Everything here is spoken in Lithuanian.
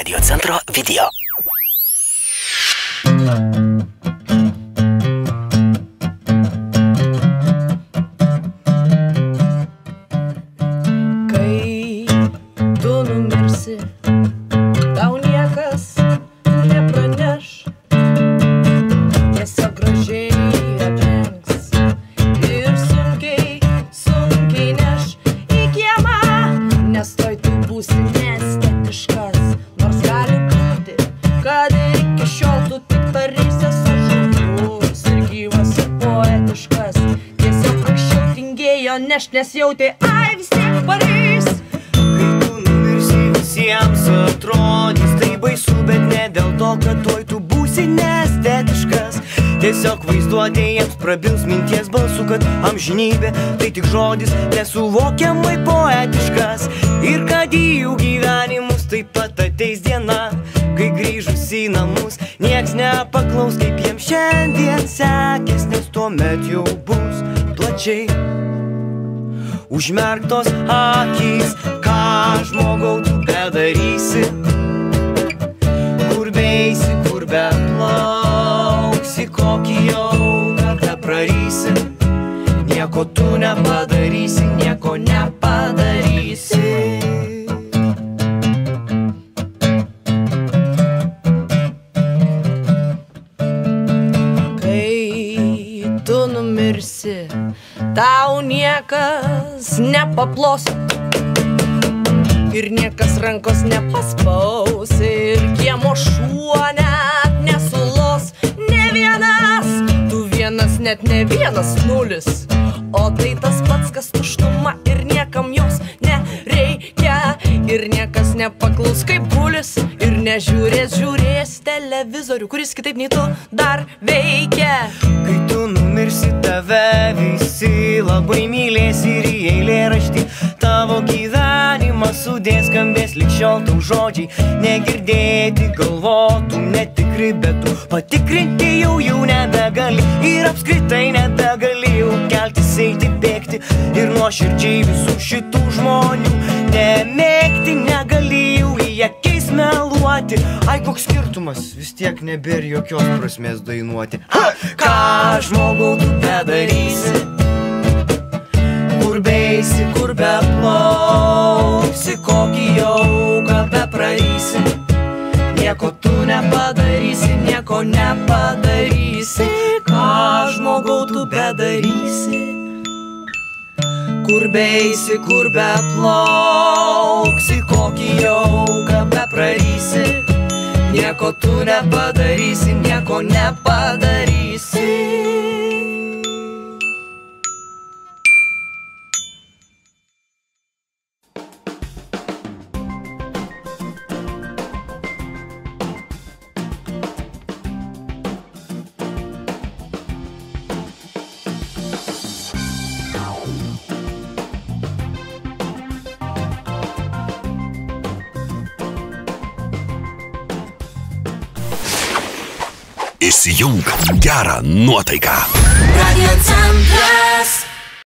Radio centro video. Kai tu numirsi, tau niekas nepraneš, tiesiog gražiai aprengs ir sunkiai neš į kiemą, nes toj tu būsi neestetiškas, nors gali būti, kad iki šiol tu tik tarysies žmogus ir gyvas ir poetiškas, tiesiog anksčiau tingėjo nešt, nes jautė, ai vis tiek parys. Kai tu numirsi, visiems atrodys tai baisu, bet ne dėl to, kad tuoj tu būsi neestetiškas. Tiesiog vaizduotė jiems prabils minties balsu, kad amžinybė tai tik žodis nesuvokiamai poetiškas. Ir kad į jų gyvenimus taip pat ateis diena, kai grįžus į namus nieks nepaklaus, kaip jiems šiandien sekės, nes tuomet jau bus plačiai užmerktos akys. Ką žmogau tu bedarysi, kur beisi, kur beplauksi, kokį jaugą beprarysi, nieko tu nepadarysi, nieko nepadarysi. Kai tu numirsi, tau niekas nepaplos ir niekas rankos nepaspaus ir kiemo šuo net nesulos, ne vienas, tu vienas, net ne vienas nulis, o tai tas pats, kas tuštuma ir niekam jos nereikia ir niekas nepaklaus kaip bulis ir nežiūrės televizorių, kuris kitaip nei tu dar veikia. Kai tu numirsi, tave visi labai mylės ir į eilėraštį tavo gyvenimą sudės, skambės lig šiol tau žodžiai negirdėti, galvotum netikri, bet tu patikrinti jau nebegali ir apskritai nebegali jau keltis, eiti, bėgti ir nuoširdžiai visų šitų žmonių nemėgti negali jau į akis meluoti. Ai, koks skirtumas, vis tiek nebėra jokios prasmės dainuoti. Ką žmogau tu bedarysi, kur beisi, kur beplauksi, kokį jaugą beprarysi, nieko tu nepadarysi, nieko nepadarysi. Ką žmogau tu bedarysi, kur beisi, kur beplauksi, kokį jaugą beprarysi, nieko tu nepadarysi, nieko nepadarysi. Įsijunk gerą nuotaiką. Radio centras.